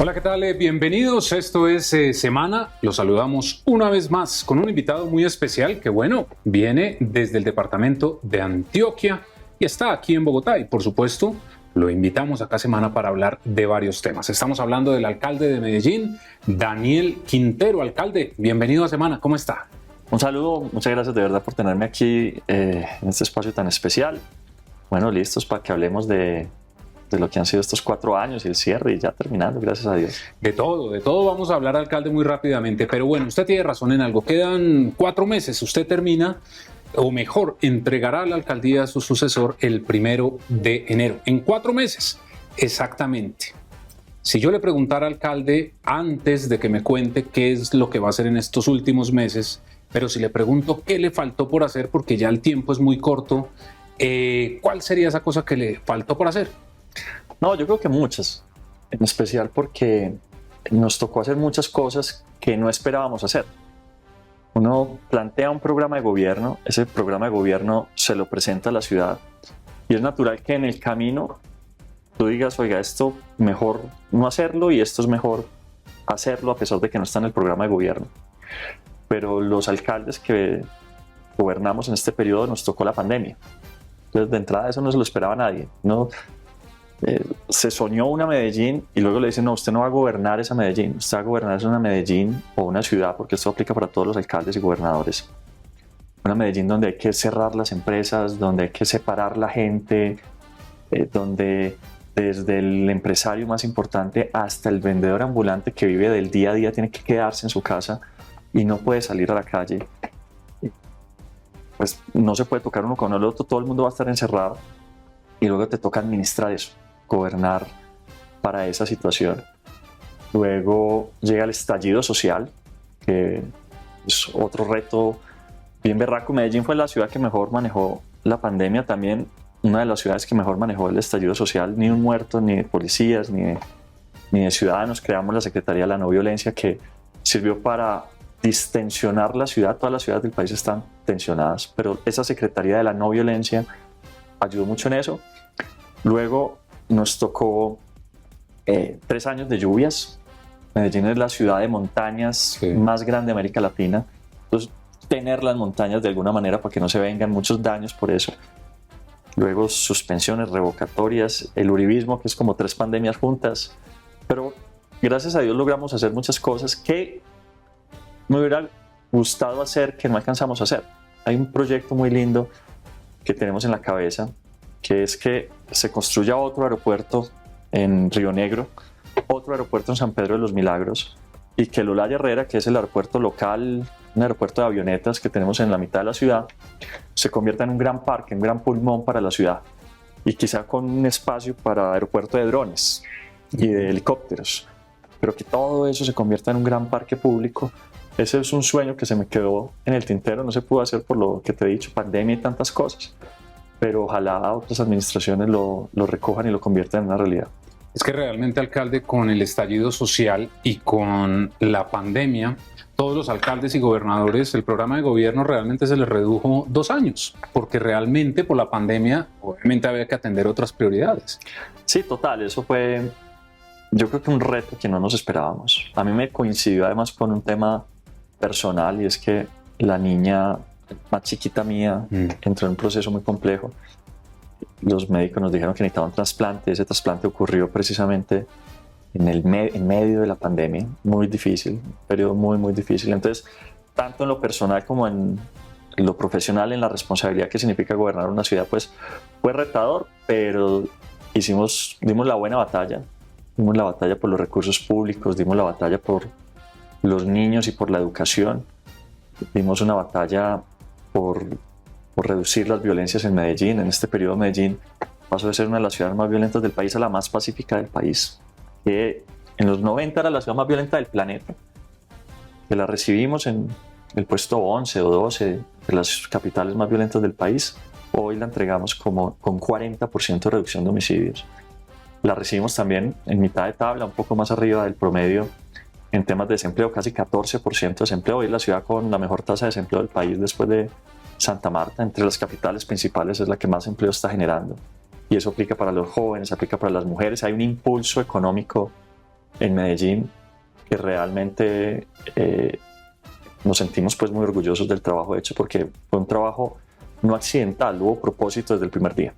Hola, ¿qué tal? Bienvenidos. Esto es Semana. Los saludamos una vez más con un invitado muy especial que, bueno, viene desde el departamento de Antioquia y está aquí en Bogotá. Y, por supuesto, lo invitamos acá Semana para hablar de varios temas. Estamos hablando del alcalde de Medellín, Daniel Quintero. Alcalde, bienvenido a Semana. ¿Cómo está? Un saludo, muchas gracias de verdad por tenerme aquí en este espacio tan especial. Bueno, listos para que hablemos de lo que han sido estos 4 años y el cierre y ya terminando, gracias a Dios. De todo vamos a hablar, alcalde, muy rápidamente, pero bueno, usted tiene razón en algo, quedan 4 meses, usted termina, o mejor, entregará la alcaldía a su sucesor el 1 de enero, en 4 meses, exactamente. Si yo le preguntara, alcalde, antes de que me cuente qué es lo que va a hacer en estos últimos meses, pero si le pregunto qué le faltó por hacer, porque ya el tiempo es muy corto, ¿cuál sería esa cosa que le faltó por hacer? No, yo creo que muchas, en especial porque nos tocó hacer muchas cosas que no esperábamos hacer. Uno plantea un programa de gobierno, ese programa de gobierno se lo presenta a la ciudad y es natural que en el camino tú digas, oiga, esto mejor no hacerlo y esto es mejor hacerlo a pesar de que no está en el programa de gobierno. Pero los alcaldes que gobernamos en este periodo nos tocó la pandemia. Entonces, de entrada, eso no se lo esperaba a nadie. Se soñó una Medellín y luego le dicen, no, usted no va a gobernar esa Medellín, usted va a gobernar una Medellín o una ciudad, porque esto aplica para todos los alcaldes y gobernadores. Una Medellín donde hay que cerrar las empresas, donde hay que separar la gente, donde desde el empresario más importante hasta el vendedor ambulante que vive del día a día tiene que quedarse en su casa y no puede salir a la calle. Pues no se puede tocar uno con el otro, todo el mundo va a estar encerrado y luego te toca administrar eso, gobernar para esa situación. Luego llega el estallido social, que es otro reto bien berraco. Medellín fue la ciudad que mejor manejó la pandemia, también una de las ciudades que mejor manejó el estallido social. Ni un muerto, ni de policías, ni de ciudadanos. Creamos la Secretaría de la No Violencia, que sirvió para distensionar la ciudad. Todas las ciudades del país están tensionadas, pero esa Secretaría de la No Violencia ayudó mucho en eso. Luego nos tocó 3 años de lluvias. Medellín es la ciudad de montañas más grande de América Latina. Entonces, tener las montañas de alguna manera para que no se vengan muchos daños por eso. Luego suspensiones, revocatorias, el uribismo, que es como 3 pandemias juntas. Pero gracias a Dios logramos hacer muchas cosas que me hubiera gustado hacer, que no alcanzamos a hacer. Hay un proyecto muy lindo que tenemos en la cabeza, que es que se construya otro aeropuerto en Río Negro, otro aeropuerto en San Pedro de los Milagros, y que el Olaya Herrera, que es el aeropuerto local, un aeropuerto de avionetas que tenemos en la mitad de la ciudad, se convierta en un gran parque, un gran pulmón para la ciudad, y quizá con un espacio para aeropuerto de drones y de helicópteros, pero que todo eso se convierta en un gran parque público. Ese es un sueño que se me quedó en el tintero, no se pudo hacer por lo que te he dicho, pandemia y tantas cosas, pero ojalá otras administraciones lo recojan y lo conviertan en una realidad. Es que realmente, alcalde, con el estallido social y con la pandemia, todos los alcaldes y gobernadores, el programa de gobierno realmente se les redujo 2 años, porque realmente por la pandemia obviamente había que atender otras prioridades. Sí, total, eso fue, yo creo que un reto que no nos esperábamos. A mí me coincidió además con un tema personal, y es que la niña más chiquita mía entró en un proceso muy complejo. Los médicos nos dijeron que necesitaba un trasplante. Ese trasplante ocurrió precisamente en medio de la pandemia, muy difícil, un periodo muy, muy difícil. Entonces, tanto en lo personal como en lo profesional, en la responsabilidad que significa gobernar una ciudad, pues fue retador, pero dimos la buena batalla. Dimos la batalla por los recursos públicos, dimos la batalla por los niños y por la educación. Dimos una batalla por reducir las violencias en Medellín. En este periodo Medellín pasó de ser una de las ciudades más violentas del país a la más pacífica del país, que en los 90 era la ciudad más violenta del planeta, que la recibimos en el puesto 11 o 12 de las capitales más violentas del país. Hoy la entregamos con 40% de reducción de homicidios. La recibimos también en mitad de tabla, un poco más arriba del promedio en temas de desempleo, casi 14% de desempleo. Hoy es la ciudad con la mejor tasa de desempleo del país después de Santa Marta. Entre las capitales principales es la que más empleo está generando. Y eso aplica para los jóvenes, aplica para las mujeres. Hay un impulso económico en Medellín, que realmente nos sentimos pues muy orgullosos del trabajo hecho, porque fue un trabajo no accidental, hubo propósito desde el primer día.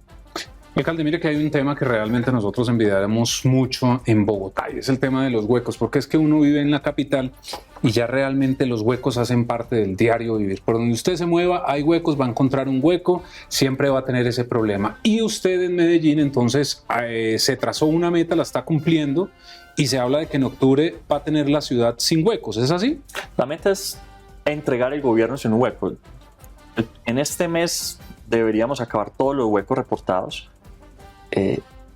Alcalde, mire que hay un tema que realmente nosotros envidiamos mucho en Bogotá y es el tema de los huecos, porque es que uno vive en la capital y ya realmente los huecos hacen parte del diario vivir. Por donde usted se mueva hay huecos, va a encontrar un hueco, siempre va a tener ese problema. Y usted en Medellín entonces se trazó una meta, la está cumpliendo y se habla de que en octubre va a tener la ciudad sin huecos, ¿es así? La meta es entregar el gobierno sin un hueco. En este mes deberíamos acabar todos los huecos reportados.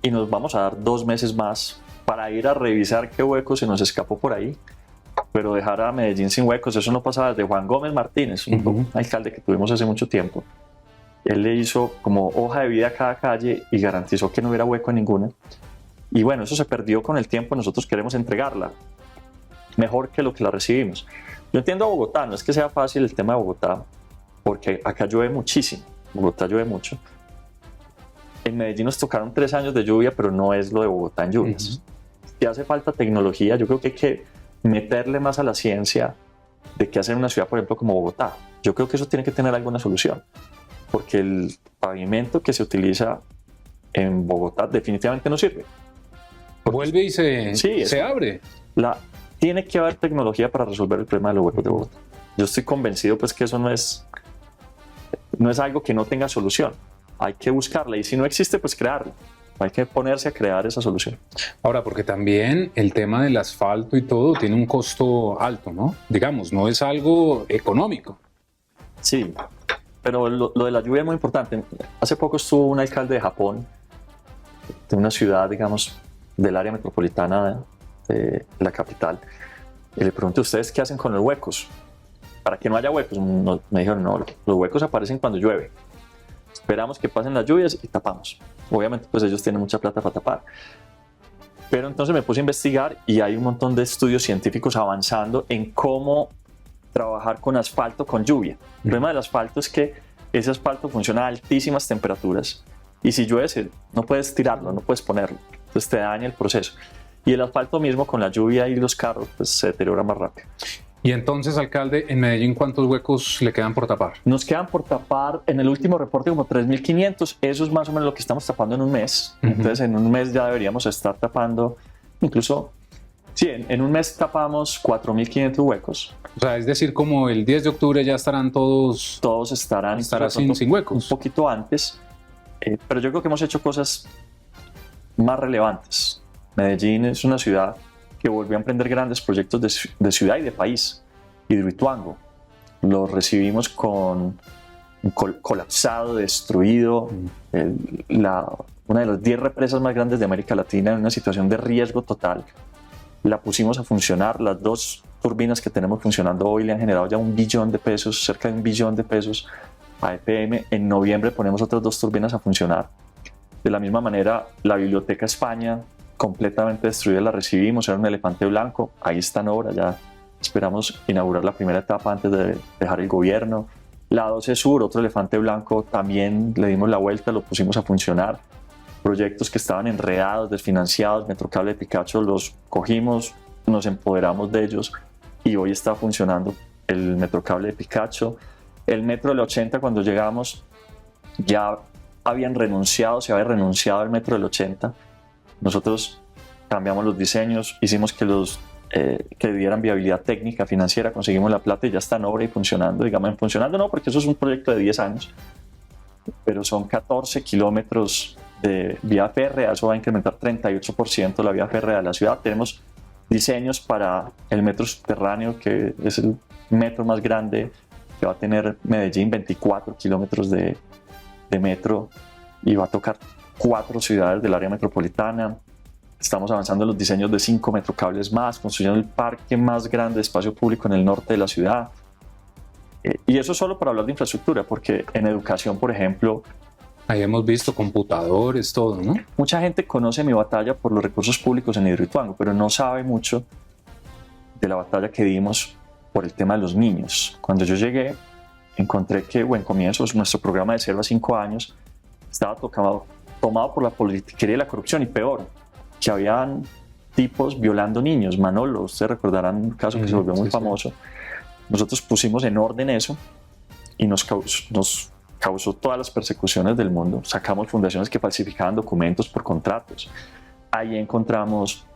Y nos vamos a dar 2 meses más para ir a revisar qué hueco se nos escapó por ahí, pero dejar a Medellín sin huecos, eso no pasaba desde Juan Gómez Martínez, un alcalde que tuvimos hace mucho tiempo. Él le hizo como hoja de vida a cada calle y garantizó que no hubiera hueco en ninguna. Y bueno, eso se perdió con el tiempo, nosotros queremos entregarla mejor que lo que la recibimos. Yo entiendo a Bogotá, no es que sea fácil el tema de Bogotá, porque acá llueve muchísimo, Bogotá llueve mucho. En Medellín nos tocaron 3 años de lluvia, pero no es lo de Bogotá en lluvias. Si hace falta tecnología, yo creo que hay que meterle más a la ciencia de qué hacer en una ciudad, por ejemplo, como Bogotá. Yo creo que eso tiene que tener alguna solución, porque el pavimento que se utiliza en Bogotá definitivamente no sirve. Vuelve y se abre. Tiene que haber tecnología para resolver el problema de los huecos de Bogotá. Yo estoy convencido pues, que eso no es algo que no tenga solución. Hay que buscarla y si no existe, pues crearla. Hay que ponerse a crear esa solución. Ahora, porque también el tema del asfalto y todo tiene un costo alto, ¿no? Digamos, no es algo económico. Sí, pero lo de la lluvia es muy importante. Hace poco estuvo un alcalde de Japón, de una ciudad, digamos, del área metropolitana de la capital, y le pregunté a ustedes qué hacen con los huecos. Para que no haya huecos, me dijeron, no, los huecos aparecen cuando llueve. Esperamos que pasen las lluvias y tapamos. Obviamente, pues ellos tienen mucha plata para tapar. Pero entonces me puse a investigar y hay un montón de estudios científicos avanzando en cómo trabajar con asfalto con lluvia. El problema del asfalto es que ese asfalto funciona a altísimas temperaturas y si llueve no puedes tirarlo, no puedes ponerlo. Entonces te daña el proceso. Y el asfalto mismo con la lluvia y los carros pues, se deteriora más rápido. Y entonces, alcalde, en Medellín, ¿cuántos huecos le quedan por tapar? Nos quedan por tapar, en el último reporte, como 3.500. Eso es más o menos lo que estamos tapando en un mes. Entonces, en un mes ya deberíamos estar tapando, incluso, sí, en un mes tapamos 4.500 huecos. O sea, es decir, como el 10 de octubre ya estarán todos... Todos estarán sin huecos. Un poquito antes. Pero yo creo que hemos hecho cosas más relevantes. Medellín es una ciudad que volvió a emprender grandes proyectos de ciudad y de país. Hidroituango, lo recibimos con un colapsado, destruido, una de las 10 represas más grandes de América Latina en una situación de riesgo total. La pusimos a funcionar, las 2 turbinas que tenemos funcionando hoy le han generado ya $1 billón, cerca de $1 billón a EPM. En noviembre ponemos otras 2 turbinas a funcionar. De la misma manera, la Biblioteca España, completamente destruida, la recibimos, era un elefante blanco, ahí está en obra, ya esperamos inaugurar la primera etapa antes de dejar el gobierno. La 12 Sur, otro elefante blanco, también le dimos la vuelta, lo pusimos a funcionar. Proyectos que estaban enredados, desfinanciados, Metrocable de Picacho, los cogimos, nos empoderamos de ellos y hoy está funcionando el Metrocable de Picacho. El metro del 80, cuando llegamos, ya se había renunciado al metro del 80. Nosotros cambiamos los diseños, hicimos que dieran viabilidad técnica, financiera, conseguimos la plata y ya está en obra y funcionando. Digamos, funcionando no, porque eso es un proyecto de 10 años, pero son 14 kilómetros de vía férrea, eso va a incrementar 38% la vía férrea de la ciudad. Tenemos diseños para el metro subterráneo, que es el metro más grande que va a tener Medellín, 24 kilómetros de metro y va a tocar 4 ciudades del área metropolitana. Estamos avanzando en los diseños de 5 metrocables más, construyendo el parque más grande de espacio público en el norte de la ciudad. Y eso solo para hablar de infraestructura, porque en educación, por ejemplo, ahí hemos visto computadores, todo, ¿no? Mucha gente conoce mi batalla por los recursos públicos en Hidroituango, pero no sabe mucho de la batalla que dimos por el tema de los niños. Cuando yo llegué, encontré que, en comienzos, nuestro programa de 0 a 5 años estaba tomado por la politiquería y la corrupción, y peor, que habían tipos violando niños. Manolo, ustedes recordarán un caso que se volvió muy famoso. Nosotros pusimos en orden eso y nos causó todas las persecuciones del mundo. Sacamos fundaciones que falsificaban documentos por contratos. Ahí encontramos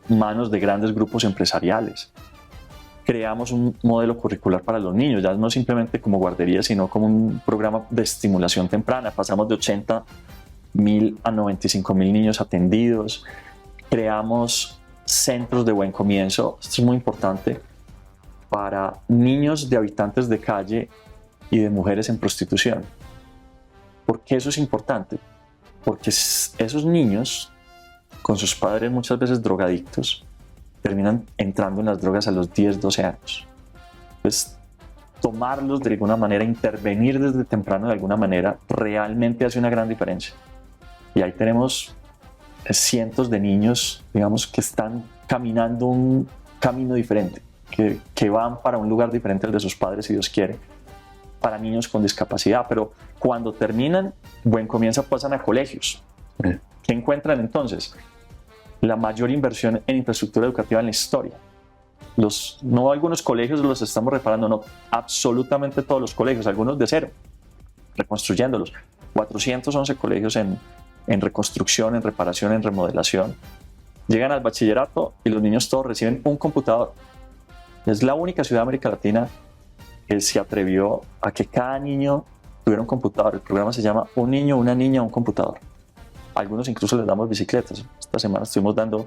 manos de grandes grupos empresariales. Creamos un modelo curricular para los niños, ya no simplemente como guardería, sino como un programa de estimulación temprana. Pasamos de 80.000 a 95.000 niños atendidos. Creamos centros de buen comienzo, esto es muy importante, para niños de habitantes de calle y de mujeres en prostitución. ¿Por qué eso es importante? Porque esos niños, con sus padres muchas veces drogadictos, terminan entrando en las drogas a los 10, 12 años. Entonces, tomarlos de alguna manera, intervenir desde temprano de alguna manera, realmente hace una gran diferencia. Y ahí tenemos cientos de niños, digamos, que están caminando un camino diferente, que van para un lugar diferente al de sus padres, si Dios quiere, para niños con discapacidad. Pero cuando terminan, buen comienzo, pasan a colegios. ¿Qué encuentran entonces? La mayor inversión en infraestructura educativa en la historia. No algunos colegios los estamos reparando, no, absolutamente todos los colegios, algunos de cero, reconstruyéndolos. 411 colegios en reconstrucción, en reparación, en remodelación. Llegan al bachillerato y los niños todos reciben un computador. Es la única ciudad de América Latina que se atrevió a que cada niño tuviera un computador. El programa se llama Un niño, una niña, un computador. Algunos incluso les damos bicicletas. Esta semana estuvimos dando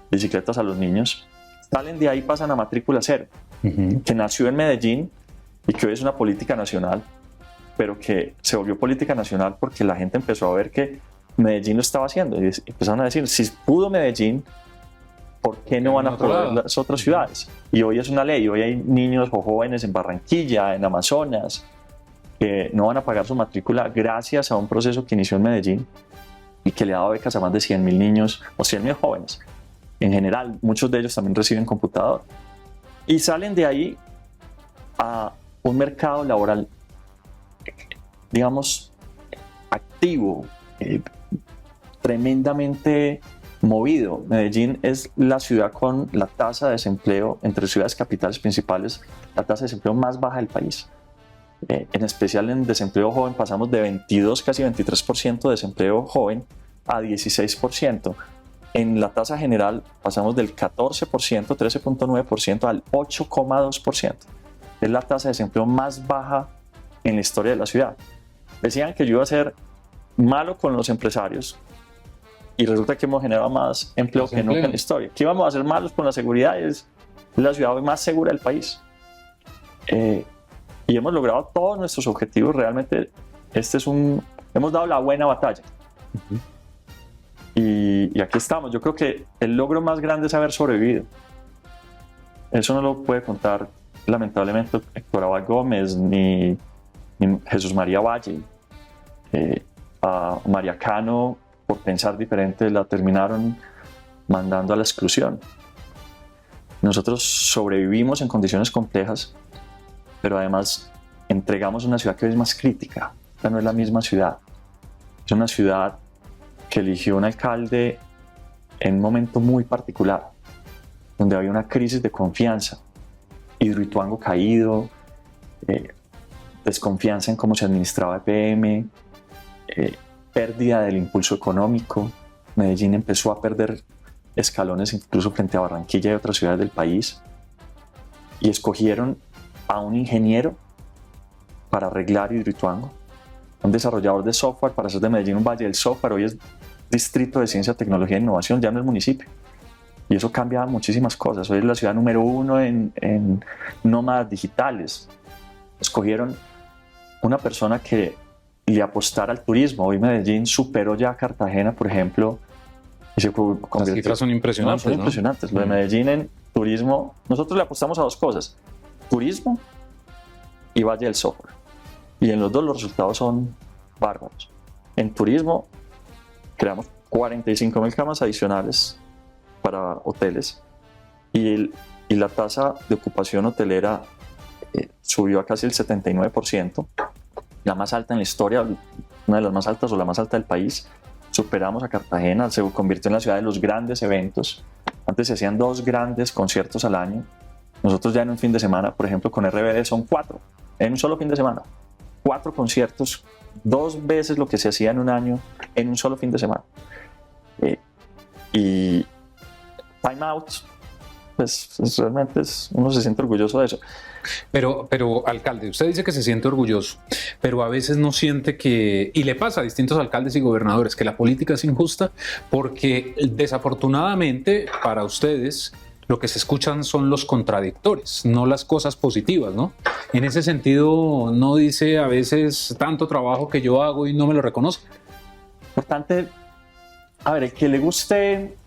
bicicletas a los niños. Salen de ahí, pasan a matrícula cero, que nació en Medellín y que hoy es una política nacional, pero que se volvió política nacional porque la gente empezó a ver que Medellín lo estaba haciendo y empezaron a decir, si pudo Medellín, ¿por qué no van a poder las otras ciudades? Y hoy es una ley, hoy hay niños o jóvenes en Barranquilla, en Amazonas, que no van a pagar su matrícula gracias a un proceso que inició en Medellín y que le ha dado becas a más de 100.000 niños o 100.000 jóvenes. En general, muchos de ellos también reciben computador. Y salen de ahí a un mercado laboral, digamos, activo, tremendamente movido. Medellín es la ciudad con la tasa de desempleo, entre ciudades capitales principales, la tasa de desempleo más baja del país. En especial en desempleo joven pasamos de 22, casi 23% de desempleo joven a 16%. En la tasa general pasamos del 14%, 13.9% al 8.2%. Es la tasa de desempleo más baja en la historia de la ciudad. Decían que yo iba a ser malo con los empresarios y resulta que hemos generado más empleo que nunca en la historia. Que íbamos a ser malos con la seguridad, es la ciudad más segura del país. Y hemos logrado todos nuestros objetivos. Realmente hemos dado la buena batalla. Y aquí estamos. Yo creo que el logro más grande es haber sobrevivido. Eso no lo puede contar lamentablemente Héctor Abad Gómez ni Jesús María Valle. A María Cano, por pensar diferente, la terminaron mandando a la exclusión. Nosotros sobrevivimos en condiciones complejas, pero además entregamos una ciudad que hoy es más crítica. Esta no es la misma ciudad. Es una ciudad que eligió un alcalde en un momento muy particular, donde había una crisis de confianza. Hidroituango caído, desconfianza en cómo se administraba EPM, pérdida del impulso económico. Medellín empezó a perder escalones incluso frente a Barranquilla y otras ciudades del país, y escogieron a un ingeniero para arreglar Hidroituango, un desarrollador de software para hacer de Medellín un valle del software. Hoy es distrito de ciencia, tecnología e innovación, ya no es municipio, y eso cambia muchísimas cosas. Hoy es la ciudad número 1 en nómadas digitales. Escogieron una persona que le apostara al turismo. Hoy Medellín superó ya a Cartagena, por ejemplo, y se convirtió. Las cifras son impresionantes. Son impresionantes. Lo de Medellín en turismo, nosotros le apostamos a dos cosas: turismo y Valle del Software. Y en los dos los resultados son bárbaros. En turismo creamos 45.000 camas adicionales para hoteles y la tasa de ocupación hotelera subió a casi el 79%, la más alta en la historia, una de las más altas o la más alta del país. superamos a Cartagena, se convirtió en la ciudad de los grandes eventos. Antes se hacían 2 grandes conciertos al año. Nosotros ya en un fin de semana, por ejemplo, con RBD son 4, en un solo fin de semana. 4 conciertos, 2 veces lo que se hacía en un año, en un solo fin de semana. Y Time Out, pues realmente uno se siente orgulloso de eso. Pero, alcalde, usted dice que se siente orgulloso, pero a veces no siente que, y le pasa a distintos alcaldes y gobernadores, que la política es injusta porque desafortunadamente para ustedes lo que se escuchan son los contradictores, no las cosas positivas, ¿no? En ese sentido, ¿no dice a veces tanto trabajo que yo hago y no me lo reconozco? Importante, a ver, el que le guste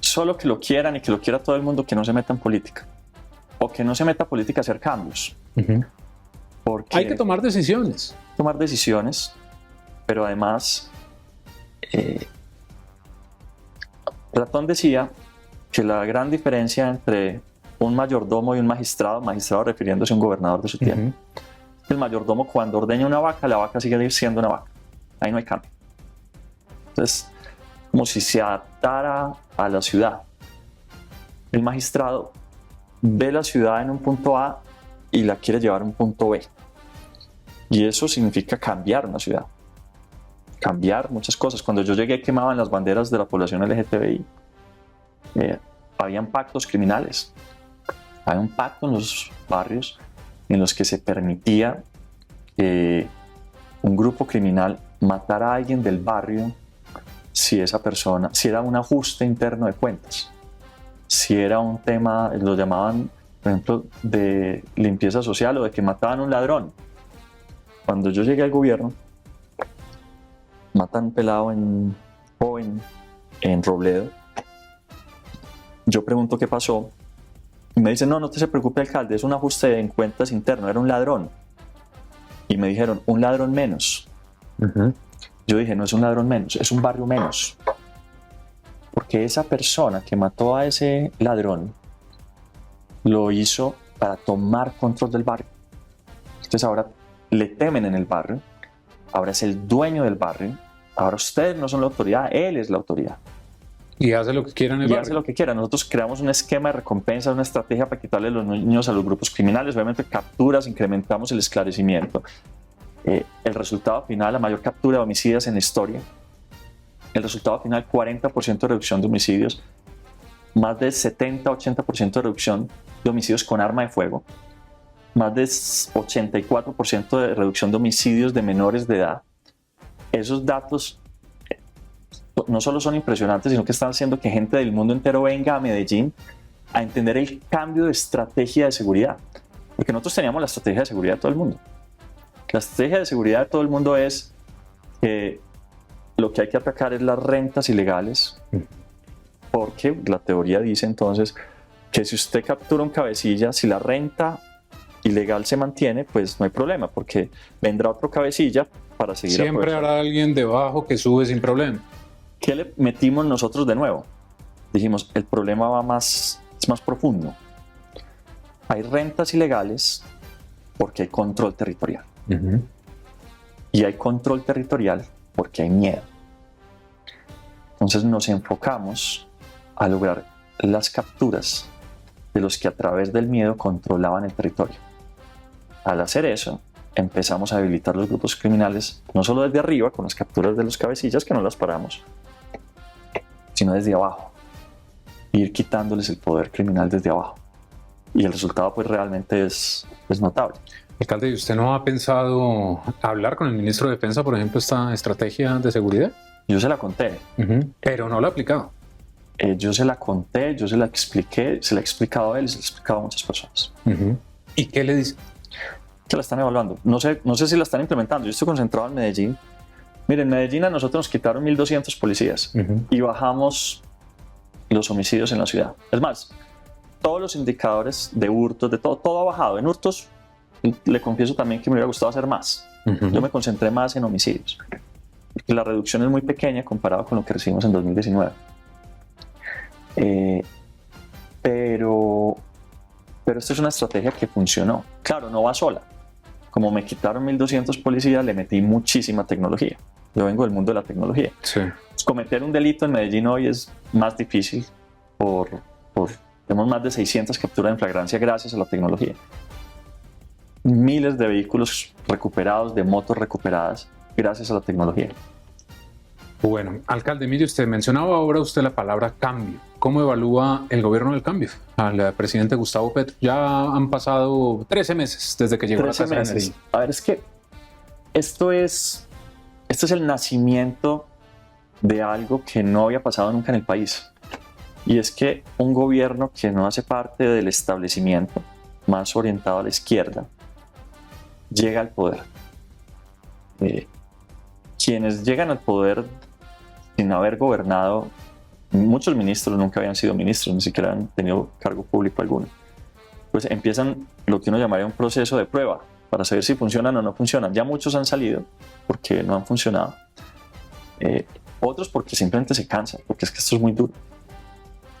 solo que lo quieran y que lo quiera todo el mundo, que no se meta en política. O que no se meta a política a hacer cambios. Porque hay que tomar decisiones. Tomar decisiones, pero además, Platón decía que la gran diferencia entre un mayordomo y un magistrado refiriéndose a un gobernador de su tiempo, el mayordomo cuando ordeña una vaca, la vaca sigue siendo una vaca. Ahí no hay cambio. Entonces, como si se adaptara a la ciudad. El magistrado ve la ciudad en un punto A y la quiere llevar a un punto B. Y eso significa cambiar una ciudad. Cambiar muchas cosas. Cuando yo llegué quemaban las banderas de la población LGTBI. Habían pactos criminales. Había un pacto en los barrios en los que se permitía que un grupo criminal matara a alguien del barrio si esa persona, si era un ajuste interno de cuentas. Si era un tema, lo llamaban, por ejemplo, de limpieza social o de que mataban a un ladrón. Cuando yo llegué al gobierno, matan un pelado joven en Robledo. Yo pregunto qué pasó y me dicen, no te se preocupe, alcalde, es un ajuste en cuentas interno, era un ladrón. Y me dijeron, un ladrón menos. Yo dije, no es un ladrón menos, es un barrio menos. Porque esa persona que mató a ese ladrón lo hizo para tomar control del barrio. Entonces ahora le temen en el barrio, ahora es el dueño del barrio, ahora ustedes no son la autoridad, él es la autoridad. Y hace lo que quiera en el barrio. Hace lo que quiera. Nosotros creamos un esquema de recompensa, una estrategia para quitarle los niños a los grupos criminales. Obviamente capturas, incrementamos el esclarecimiento. El resultado final, la mayor captura de homicidios en la historia. El resultado final, 40% de reducción de homicidios, más de 70-80% de reducción de homicidios con arma de fuego, más de 84% de reducción de homicidios de menores de edad. Esos datos no solo son impresionantes, sino que están haciendo que gente del mundo entero venga a Medellín a entender el cambio de estrategia de seguridad. Porque nosotros teníamos la estrategia de seguridad de todo el mundo. La estrategia de seguridad de todo el mundo es que lo que hay que atacar es las rentas ilegales, porque la teoría dice entonces que si usted captura un cabecilla, si la renta ilegal se mantiene, pues no hay problema, porque vendrá otro cabecilla para seguir. Siempre habrá alguien debajo que sube sin problema. ¿Qué le metimos nosotros de nuevo? Dijimos, el problema es más profundo. Hay rentas ilegales porque hay control territorial. Y hay control territorial porque hay miedo. Entonces nos enfocamos a lograr las capturas de los que a través del miedo controlaban el territorio. Al hacer eso, empezamos a habilitar los grupos criminales, no solo desde arriba, con las capturas de los cabecillas, que no las paramos, sino desde abajo. Ir quitándoles el poder criminal desde abajo. Y el resultado pues realmente es notable. Alcalde, ¿y usted no ha pensado hablar con el ministro de Defensa, por ejemplo, esta estrategia de seguridad? Yo se la conté. Pero no la ha aplicado. Yo se la conté, yo se la expliqué, se la he explicado a él y se la he explicado a muchas personas. ¿Y qué le dice? Que la están evaluando. No sé si la están implementando. Yo estoy concentrado en Medellín. Miren, en Medellín a nosotros nos quitaron 1.200 policías y bajamos los homicidios en la ciudad. Es más, todos los indicadores de hurtos, de todo ha bajado. En hurtos, le confieso también que me hubiera gustado hacer más. Yo me concentré más en homicidios. Porque la reducción es muy pequeña comparado con lo que recibimos en 2019. Pero esto es una estrategia que funcionó. Claro, no va sola. Como me quitaron 1.200 policías, le metí muchísima tecnología. yo vengo del mundo de la tecnología. Sí. Cometer un delito en Medellín hoy es más difícil tenemos más de 600 capturas en flagrancia gracias a la tecnología. Miles de vehículos recuperados, de motos recuperadas gracias a la tecnología. Bueno, alcalde, mire, usted mencionaba ahora la palabra cambio. ¿Cómo evalúa el gobierno del cambio al presidente Gustavo Petro? Ya han pasado 13 meses desde que llegó a la Casa de Nariño. A ver, es que esto es el nacimiento de algo que no había pasado nunca en el país. Y es que un gobierno que no hace parte del establecimiento, más orientado a la izquierda, llega al poder. Quienes llegan al poder sin haber gobernado, muchos ministros nunca habían sido ministros, ni siquiera han tenido cargo público alguno, pues empiezan lo que uno llamaría un proceso de prueba para saber si funcionan o no funcionan. Ya muchos han salido porque no han funcionado, otros porque simplemente se cansan, porque es que esto es muy duro.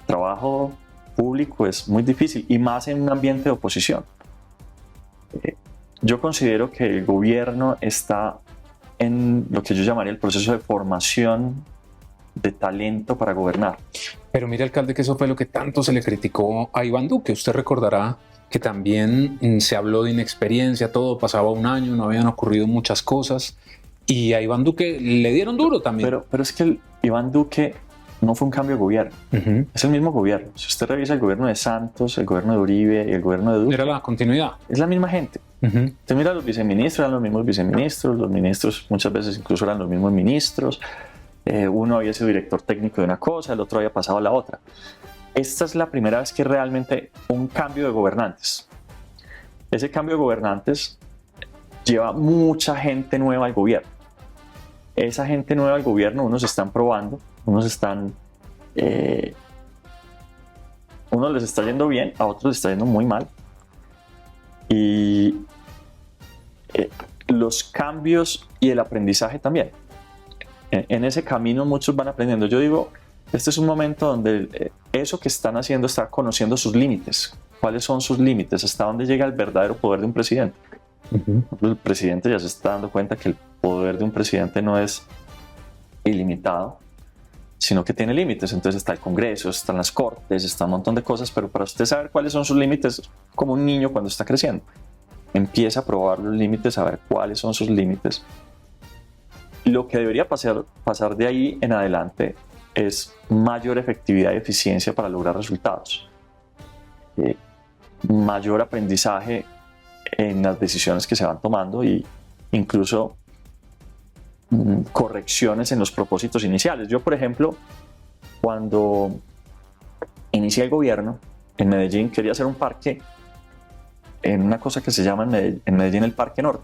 El trabajo público es muy difícil y más en un ambiente de oposición. Yo considero que el gobierno está en lo que yo llamaría el proceso de formación de talento para gobernar. Pero mire, alcalde, que eso fue lo que tanto se le criticó a Iván Duque. Usted recordará que también se habló de inexperiencia, todo pasaba un año, no habían ocurrido muchas cosas y a Iván Duque le dieron duro también. Pero es que Iván Duque no fue un cambio de gobierno, es el mismo gobierno. Si usted revisa el gobierno de Santos, el gobierno de Uribe y el gobierno de Duque, era la continuidad. Es la misma gente. Usted mira a los viceministros, eran los mismos viceministros, los ministros muchas veces incluso eran los mismos ministros. Uno había sido director técnico de una cosa, el otro había pasado a la otra. Esta es la primera vez que realmente un cambio de gobernantes. Ese cambio de gobernantes lleva mucha gente nueva al gobierno. Esa gente nueva al gobierno, unos están probando, unos les está yendo bien, a otros les está yendo muy mal. Y los cambios y el aprendizaje también. En ese camino muchos van aprendiendo. Yo digo, este es un momento donde eso que están haciendo está conociendo sus límites. ¿Cuáles son sus límites? ¿Hasta dónde llega el verdadero poder de un presidente? El presidente ya se está dando cuenta que el poder de un presidente no es ilimitado, sino que tiene límites. Entonces está el Congreso, están las Cortes, está un montón de cosas, pero para usted saber cuáles son sus límites, como un niño cuando está creciendo, empieza a probar los límites, a ver cuáles son sus límites. Lo que debería pasar de ahí en adelante es mayor efectividad y eficiencia para lograr resultados, mayor aprendizaje en las decisiones que se van tomando y incluso correcciones en los propósitos iniciales. Yo, por ejemplo, cuando inicié el gobierno en Medellín, quería hacer un parque en una cosa que se llama en Medellín el Parque Norte.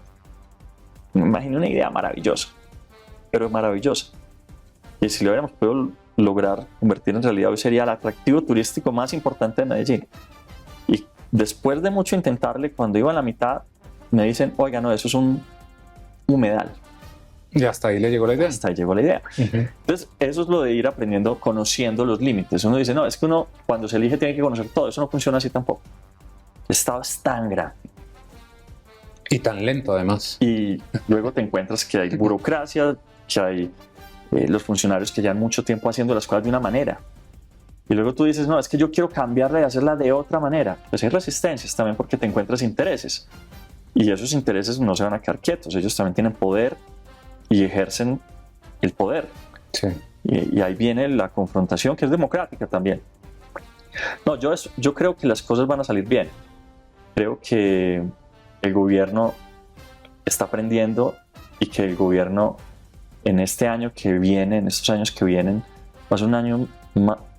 Me imaginé una idea maravillosa, pero maravillosa. Y si lo hubiéramos podido lograr convertir en realidad, hoy sería el atractivo turístico más importante de Medellín. Y después de mucho intentarle, cuando iba a la mitad, me dicen, oiga, no, eso es un humedal. Y hasta ahí le llegó la idea. Hasta ahí llegó la idea. Entonces, eso es lo de ir aprendiendo, conociendo los límites. Uno dice, no, es que uno cuando se elige tiene que conocer todo. Eso no funciona así tampoco. El Estado es tan grande. Y tan lento, además. Y luego te encuentras que hay burocracia, que hay los funcionarios que llevan mucho tiempo haciendo las cosas de una manera. Y luego tú dices, no, es que yo quiero cambiarla y hacerla de otra manera. Pues hay resistencias también porque te encuentras intereses. Y esos intereses no se van a quedar quietos. Ellos también tienen poder y ejercen el poder. Sí. Y ahí viene la confrontación, que es democrática también. No, yo creo que las cosas van a salir bien. Creo que el gobierno está aprendiendo y que el gobierno en este año que viene, en estos años que vienen, va a ser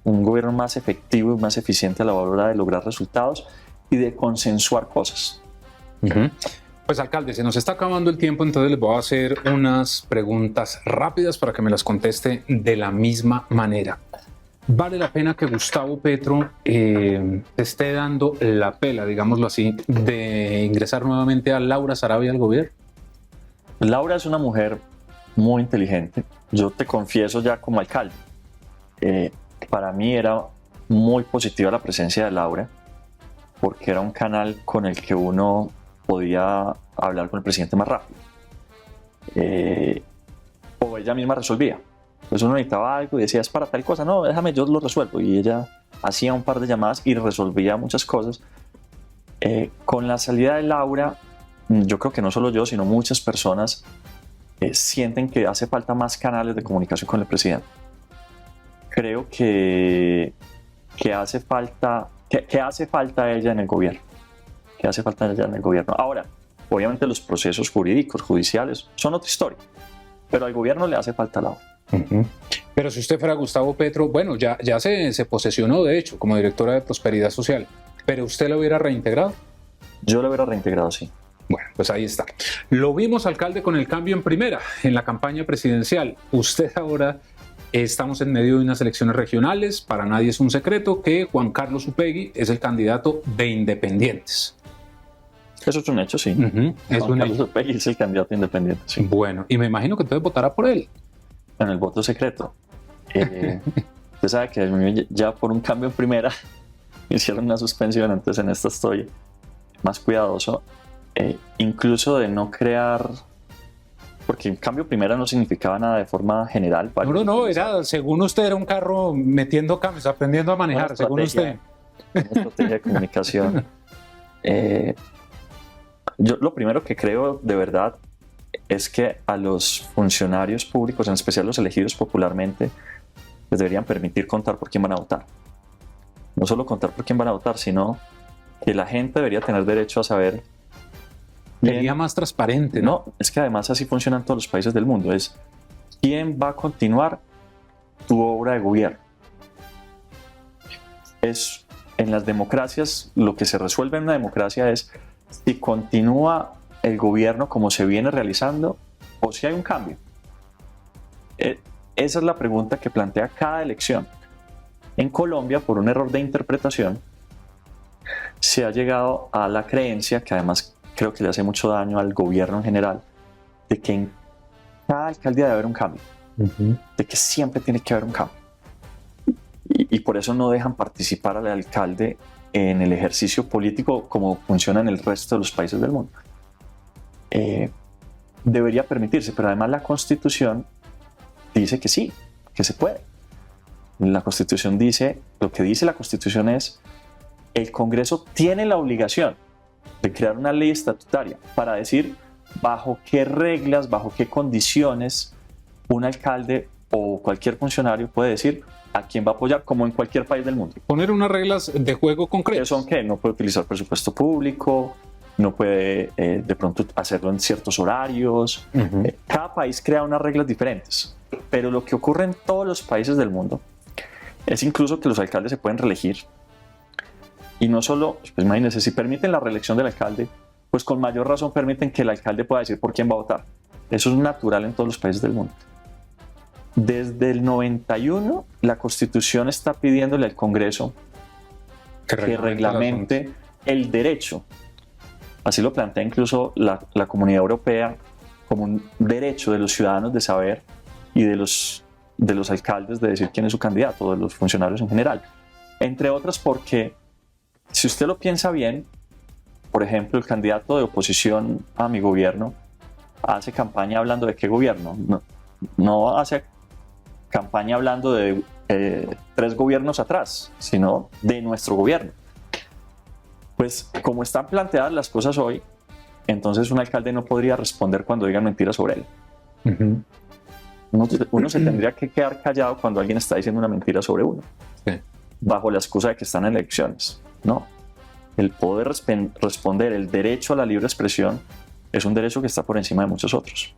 un gobierno más efectivo y más eficiente a la hora de lograr resultados y de consensuar cosas. Pues, alcalde, se nos está acabando el tiempo, entonces les voy a hacer unas preguntas rápidas para que me las conteste de la misma manera. ¿Vale la pena que Gustavo Petro esté dando la pela, digámoslo así, de ingresar nuevamente a Laura Sarabia al gobierno? Laura es una mujer muy inteligente. Yo te confieso ya como alcalde, para mí era muy positiva la presencia de Laura porque era un canal con el que uno podía hablar con el presidente más rápido. o ella misma resolvía. Pues uno necesitaba algo y decía, es para tal cosa, no, déjame, yo lo resuelvo. Y ella hacía un par de llamadas y resolvía muchas cosas. Con la salida de Laura, yo creo que no solo yo, sino muchas personas sienten que hace falta más canales de comunicación con el presidente. Creo que hace falta ella en el gobierno. Que hace falta ella en el gobierno. Ahora, obviamente los procesos jurídicos, judiciales, son otra historia. Pero al gobierno le hace falta Laura. Pero si usted fuera Gustavo Petro, bueno, ya se posesionó de hecho como directora de Prosperidad Social, pero ¿usted lo hubiera reintegrado? Yo lo hubiera reintegrado, sí. Bueno, pues ahí está. Lo vimos, alcalde, con el cambio en primera, en la campaña presidencial. Usted ahora, estamos en medio de unas elecciones regionales, para nadie es un secreto que Juan Carlos Upegui es el candidato de Independientes. Eso es un hecho, sí. Es Juan un Carlos hecho. Upegui es el candidato independiente, sí. Bueno, y me imagino que entonces votará por él. En el voto secreto. Usted sabe que a mí ya por un cambio en primera hicieron una suspensión, entonces en esta estoy más cuidadoso. Incluso de no crear, porque en cambio primera no significaba nada de forma general. No, era, según usted, era un carro metiendo cambios, aprendiendo a manejar, según usted. Una estrategia de comunicación. Yo lo primero que creo de verdad es que a los funcionarios públicos, en especial los elegidos popularmente, les deberían permitir contar por quién van a votar. No solo contar por quién van a votar, sino que la gente debería tener derecho a saber. Sería más transparente, ¿no? No, es que además así funcionan todos los países del mundo. Es quién va a continuar tu obra de gobierno. Es en las democracias, lo que se resuelve en una democracia es si continúa el gobierno como se viene realizando o si hay un cambio. Esa es la pregunta que plantea cada elección. En Colombia, por un error de interpretación, se ha llegado a la creencia, que además creo que le hace mucho daño al gobierno en general, de que en cada alcaldía debe haber un cambio, de que siempre tiene que haber un cambio. Y por eso no dejan participar al alcalde en el ejercicio político como funciona en el resto de los países del mundo. Debería permitirse, pero además la Constitución dice que sí, que se puede. La Constitución dice, lo que dice la Constitución es, el Congreso tiene la obligación de crear una ley estatutaria para decir bajo qué reglas, bajo qué condiciones un alcalde o cualquier funcionario puede decir a quién va a apoyar, como en cualquier país del mundo. Poner unas reglas de juego concretas. Que son que no puede utilizar presupuesto público, no puede de pronto hacerlo en ciertos horarios. Cada país crea unas reglas diferentes, pero lo que ocurre en todos los países del mundo es incluso que los alcaldes se pueden reelegir. Y no solo, pues imagínense, si permiten la reelección del alcalde, pues con mayor razón permiten que el alcalde pueda decir por quién va a votar. Eso es natural en todos los países del mundo. Desde el 91, la Constitución está pidiéndole al Congreso que reglamente el derecho. Así lo plantea incluso la Comunidad Europea como un derecho de los ciudadanos de saber y de los alcaldes de decir quién es su candidato, de los funcionarios en general. Entre otras porque, si usted lo piensa bien, por ejemplo, el candidato de oposición a mi gobierno hace campaña hablando de qué gobierno. No hace campaña hablando de 3 gobiernos atrás, sino de nuestro gobierno. Pues como están planteadas las cosas hoy, entonces un alcalde no podría responder cuando digan mentiras sobre él. Uno se tendría que quedar callado cuando alguien está diciendo una mentira sobre uno, bajo la excusa de que están en elecciones. No, el poder responder, el derecho a la libre expresión, es un derecho que está por encima de muchos otros.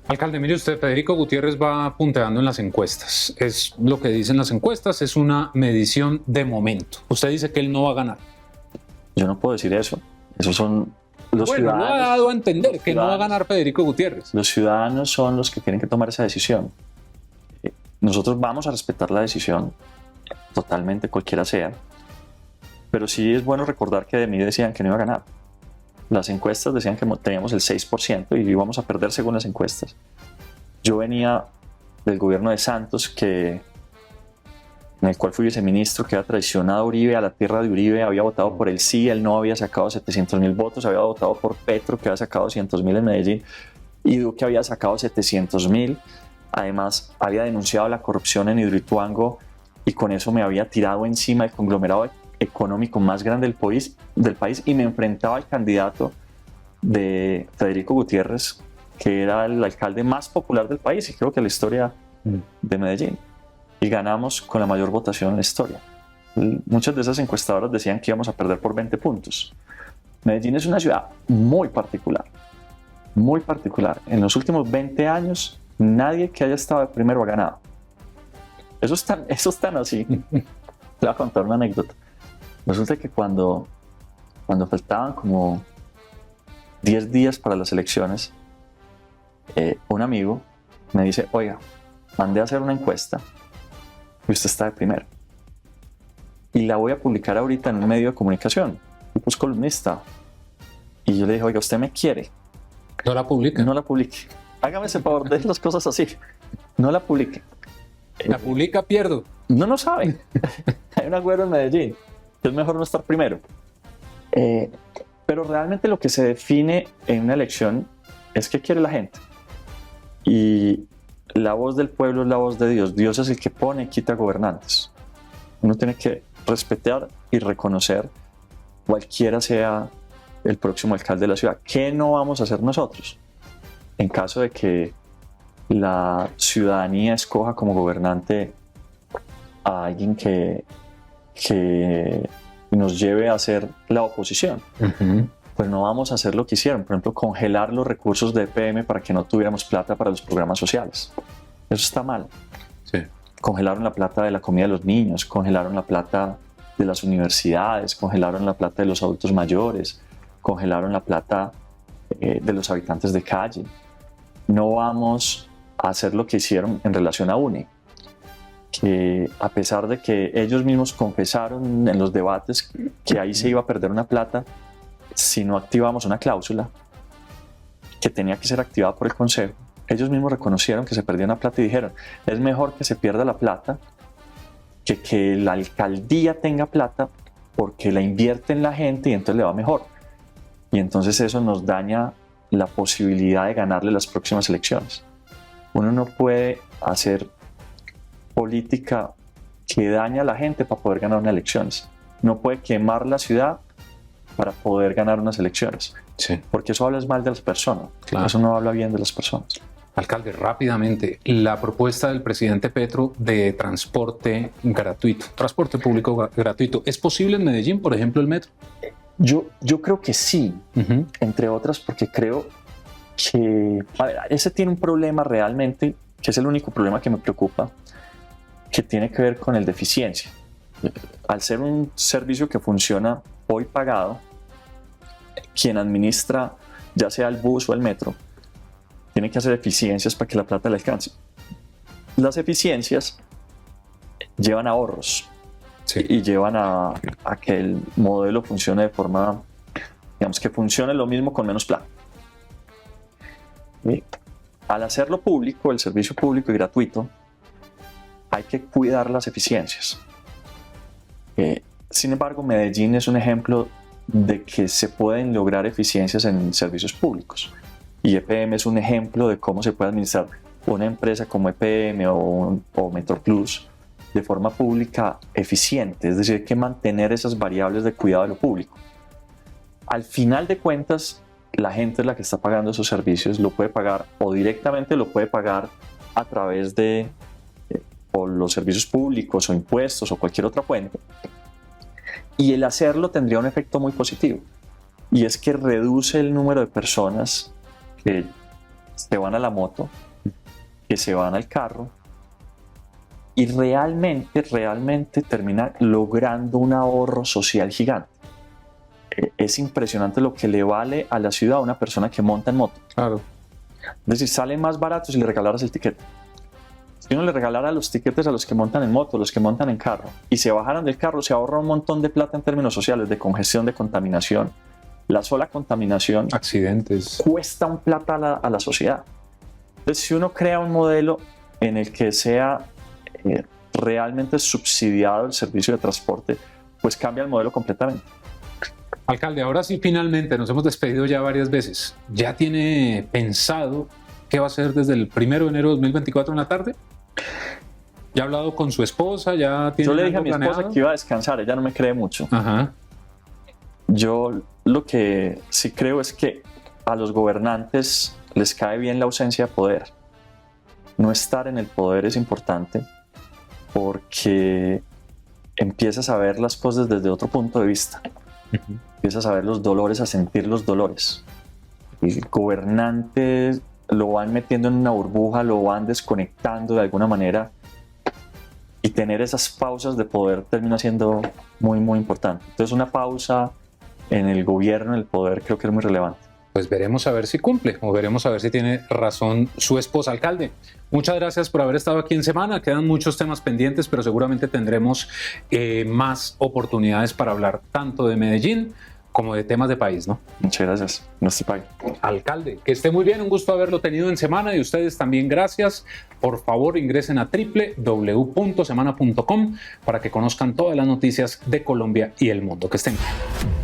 Alcalde, mire usted, Federico Gutiérrez va punteando en las encuestas. Es lo que dicen las encuestas, es una medición de momento. Usted dice que él no va a ganar. Yo no puedo decir eso. Esos son los ciudadanos. Bueno, lo ha dado a entender que no va a ganar Federico Gutiérrez. Los ciudadanos son los que tienen que tomar esa decisión. Nosotros vamos a respetar la decisión totalmente, cualquiera sea. Pero sí es bueno recordar que de mí decían que no iba a ganar. Las encuestas decían que teníamos el 6% y íbamos a perder según las encuestas. Yo venía del gobierno de Santos, en el cual fui viceministro, que había traicionado a Uribe, a la tierra de Uribe, había votado por el sí, él no había sacado 700.000 votos, había votado por Petro, que había sacado 200.000 en Medellín. y Duque había sacado 700.000. Además, había denunciado la corrupción en Hidroituango y con eso me había tirado encima el conglomerado económico más grande del país y me enfrentaba al candidato de Federico Gutiérrez, que era el alcalde más popular del país y creo que la historia de Medellín. Y ganamos con la mayor votación en la historia. Muchas de esas encuestadoras decían que íbamos a perder por 20 puntos. Medellín es una ciudad muy particular, muy particular. En los últimos 20 años, nadie que haya estado de primero ha ganado. Eso es tan así. Le voy a contar una anécdota. Resulta que cuando faltaban como 10 días para las elecciones, un amigo me dice, oiga, mandé a hacer una encuesta y usted está de primero. Y la voy a publicar ahorita en un medio de comunicación. Y pues columnista. Y yo le dije, oiga, ¿usted me quiere? No la publique. No la publique. Hágame ese favor de las cosas así. No la publique. La publica, pierdo. No lo sabe. Hay un agüero en Medellín. Es mejor no estar primero. Pero realmente lo que se define en una elección es qué quiere la gente. Y la voz del pueblo es la voz de Dios. Dios es el que pone y quita gobernantes. Uno tiene que respetar y reconocer cualquiera sea el próximo alcalde de la ciudad. ¿Qué no vamos a hacer nosotros? En caso de que la ciudadanía escoja como gobernante a alguien que nos lleve a ser la oposición. Pues no vamos a hacer lo que hicieron, por ejemplo, congelar los recursos de EPM para que no tuviéramos plata para los programas sociales. Eso está mal. Sí. Congelaron la plata de la comida de los niños, congelaron la plata de las universidades, congelaron la plata de los adultos mayores, congelaron la plata de los habitantes de calle. No vamos a hacer lo que hicieron en relación a UNE, que a pesar de que ellos mismos confesaron en los debates que ahí se iba a perder una plata si no activamos una cláusula que tenía que ser activada por el Consejo, ellos mismos reconocieron que se perdió una plata y dijeron, es mejor que se pierda la plata que la alcaldía tenga plata porque la invierte en la gente y entonces le va mejor. Y entonces eso nos daña la posibilidad de ganarle las próximas elecciones. Uno no puede hacer política que daña a la gente para poder ganar unas elecciones. No puede quemar la ciudad para poder ganar unas elecciones. Sí. Porque eso habla mal de las personas. Claro. Eso no habla bien de las personas. Alcalde, rápidamente, la propuesta del presidente Petro de transporte gratuito, transporte público gratuito, ¿es posible en Medellín, por ejemplo, el metro? Yo creo que sí, entre otras porque creo que ese tiene un problema realmente, que es el único problema que me preocupa, que tiene que ver con el de eficiencia. Al ser un servicio que funciona hoy pagado, quien administra ya sea el bus o el metro, tiene que hacer eficiencias para que la plata le alcance. Las eficiencias llevan ahorros. Sí. Y llevan a que el modelo funcione de forma, digamos, que funcione lo mismo con menos plata. Y al hacerlo público, el servicio público y gratuito, hay que cuidar las eficiencias. Sin embargo, Medellín es un ejemplo de que se pueden lograr eficiencias en servicios públicos. Y EPM es un ejemplo de cómo se puede administrar una empresa como EPM o Metroplus de forma pública eficiente, es decir, hay que mantener esas variables de cuidado de lo público. Al final de cuentas, la gente es la que está pagando esos servicios, lo puede pagar o directamente lo puede pagar a través de o los servicios públicos o impuestos o cualquier otra fuente. Y el hacerlo tendría un efecto muy positivo, y es que reduce el número de personas que se van a la moto, que se van al carro, y realmente termina logrando un ahorro social gigante. Es impresionante lo que le vale a la ciudad a una persona que monta en moto. Claro. Es decir, sale más barato si le regalaras el tiquete. Si uno le regalara los tiquetes a los que montan en moto, los que montan en carro, y se bajaran del carro, se ahorra un montón de plata en términos sociales, de congestión, de contaminación. La sola contaminación, accidentes, cuesta un plata a la sociedad. Entonces, si uno crea un modelo en el que sea realmente subsidiado el servicio de transporte, pues cambia el modelo completamente. Alcalde, ahora sí, finalmente, nos hemos despedido ya varias veces. ¿Ya tiene pensado qué va a hacer desde el 1 de enero de 2024 en la tarde? ¿Ya ha hablado con su esposa? ¿Ya tiene Yo le dije a algo mi esposa planeado? que iba a descansar, ella no me cree mucho. Ajá. Yo lo que sí creo es que a los gobernantes les cae bien la ausencia de poder. No estar en el poder es importante porque empiezas a ver las cosas desde otro punto de vista. Empiezas a ver los dolores, a sentir los dolores. El gobernante lo van metiendo en una burbuja, lo van desconectando de alguna manera, y tener esas pausas de poder termina siendo muy, muy importante. Entonces una pausa en el gobierno, en el poder, creo que es muy relevante. Pues veremos a ver si cumple o veremos a ver si tiene razón su esposa. Alcalde, muchas gracias por haber estado aquí en Semana. Quedan muchos temas pendientes, pero seguramente tendremos más oportunidades para hablar tanto de Medellín como de temas de país, ¿no? Muchas gracias. No se pague. Alcalde, que esté muy bien, un gusto haberlo tenido en Semana y ustedes también gracias. Por favor, ingresen a www.semana.com para que conozcan todas las noticias de Colombia y el mundo. Que estén bien.